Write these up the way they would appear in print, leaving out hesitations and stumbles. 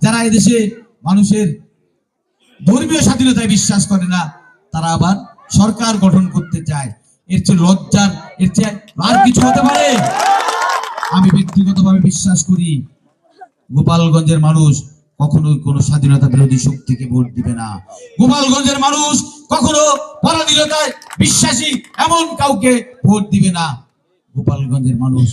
যারা এদেশে মানুষের ধর্মীয় স্বাধীনতায় বিশ্বাস করে না, তারা আবার সরকার গঠন করতে চায়। এর চেয়ে লজ্জার, এর চেয়ে আর কিছু হতে পারে? আমি ব্যক্তিগতভাবে বিশ্বাস করি গোপালগঞ্জের মানুষ কখনোই কোনো স্বাধীনতা বিরোধী শক্তিকে ভোট দিবে না। গোপালগঞ্জের মানুষ কখনো পরাধীনতায় বিশ্বাসী এমন কাউকে ভোট দিবে না। গোপালগঞ্জের মানুষ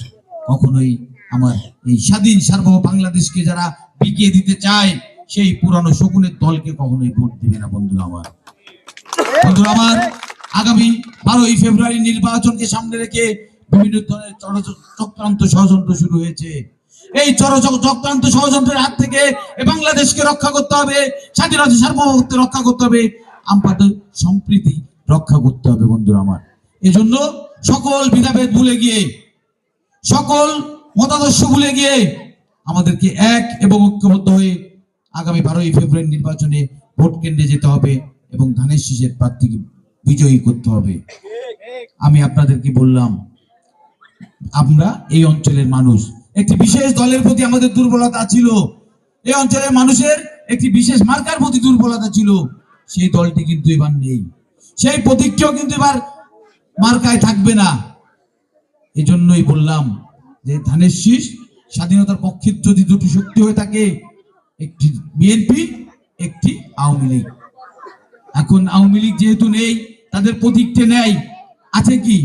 কখনোই আমার এই স্বাধীন সার্বভৌম বাংলাদেশকে যারা বিকিয়ে দিতে চায়, সেই পুরানো শকুনের দলকে কখনোই ভোট দিবে না। বন্ধুরা আমার আগামী 12ই ফেব্রুয়ারি নির্বাচনকে সামনে রেখে বিভিন্ন ধরনের চক্রান্ত ষড়যন্ত্র শুরু হয়েছে। এই চক্রান্ত ষড়যন্ত্রের হাত থেকে বাংলাদেশকে রক্ষা করতে হবে, স্বাধীনতা সার্বভৌমত্ব রক্ষা করতে হবে, আমাদের সম্প্রীতি রক্ষা করতে হবে। বন্ধুরা আমার, এজন্য সকল ভেদাভেদ ভুলে গিয়ে, সকল মতাদর্শ ভুলে গিয়ে আমাদেরকে এক এবং ঐক্যবদ্ধ হয়ে আগামী 12ই ফেব্রুয়ারি নির্বাচনে ভোট কেন্দ্রে যেতে হবে এবং ধানের শীষের প্রার্থীকে বিজয়ী করতে হবে। আমি আপনাদেরকে বললাম, আমরা এই অঞ্চলের মানুষ, একটি বিশেষ দলের প্রতি আমাদের দুর্বলতা ছিল। এই অঞ্চলের মানুষের একটি বিশেষ মার্কার প্রতি দুর্বলতা ছিল। সেই দলটি কিন্তু এবার নেই, সেই প্রতীকটিও কিন্তু এবার মার্কায় থাকবে না। এই জন্যই বললাম যে ধানের শীষ স্বাধীনতার পক্ষে যদি দুটি শক্তি হয়ে থাকে, একটি বিএনপি, একটি আওয়ামী লীগ। এখন আওয়ামী লীগ যেহেতু নেই, তাদের প্রতীকটি নেই, আছে কি?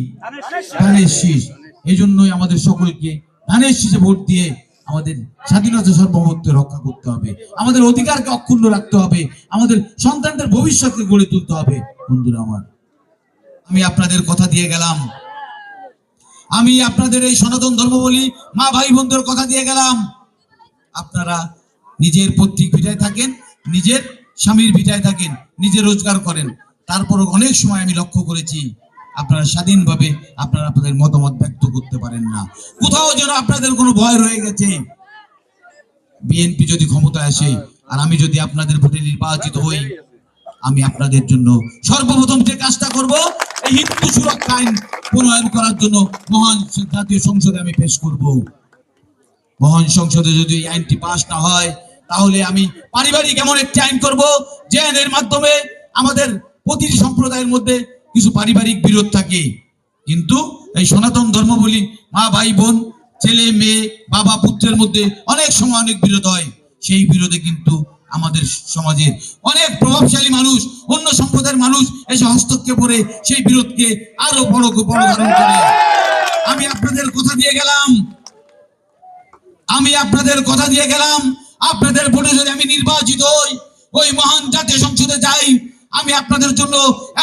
ধানের শীষ। এই জন্যই আমাদের সকলকে ধানের শীষে ভোট দিয়ে আমাদের স্বাধীনতা সার্বভৌমত্ব রক্ষা করতে হবে, আমাদের অধিকারকে অক্ষুণ্ণ রাখতে হবে, আমাদের সন্তানদের ভবিষ্যৎকে গড়ে তুলতে হবে। বন্ধুরা আমার, আমি আপনাদের কথা দিয়ে গেলাম, আমি আপনাদের এই সনাতন ধর্মাবলী মা ভাই বোনদের কথা দিয়ে গেলাম। আপনারা নিজের পৈতৃক ভিটায় থাকেন, নিজের স্বামীর ভিটায় থাকেন, নিজে রোজগার করেন, তারপরও অনেক সময় আমি লক্ষ্য করেছি আপনারা স্বাধীনভাবে আপনাদের মতামত ব্যক্ত করতে পারেন না। কোথাও যেন আপনাদের কোনো ভয় রয়ে গেছে। বিএনপি যদি ক্ষমতায় আসে আর আমি যদি আপনাদের ভোটে নির্বাচিত হই, আমি আপনাদের জন্য সর্বপ্রথম যে কাজটা করব, এই হিন্দু সুরক্ষা আইন প্রণয়ন করার জন্য মহান জাতীয় সংসদে আমি পেশ করব। মহান সংসদে যদি এই আইনটি পাশ না হয়, তাহলে আমি পারিবারিক এমন একটি আইন করব, যে আইনের মাধ্যমে আমাদের প্রতিটি সম্প্রদায়ের মধ্যে কিছু পারিবারিক বিরোধ থাকে, কিন্তু এই সনাতন ধর্মাবলী মা ভাই বোন, ছেলে মেয়ে, বাবা পুত্রের মধ্যে অনেক সময় অনেক বিরোধ হয়। সেই বিরোধে কিন্তু আমাদের সমাজের অনেক প্রভাবশালী মানুষ, অন্য সম্প্রদায়ের মানুষ এসে হস্তক্ষেপ করে সেই বিরোধকে আরো বড় ধারণ করে। আমি আপনাদের কথা দিয়ে গেলাম, আপনাদের ভোটে যদি আমি নির্বাচিত হই, ওই মহান জাতীয় সংসদে যাই, আমি আপনাদের জন্য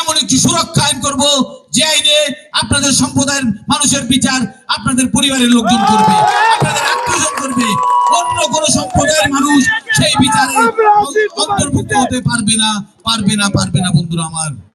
এমন একটি সুরক্ষা আইন করব, যে আইনে আপনাদের সম্প্রদায়ের মানুষের বিচার আপনাদের পরিবারের লোকজন করবে, আপনাদের আত্মীয়জন করবে। অন্য কোন সম্প্রদায়ের মানুষ সেই বিচারে অন্তর্ভুক্ত হতে পারবে না। বন্ধুরা আমার।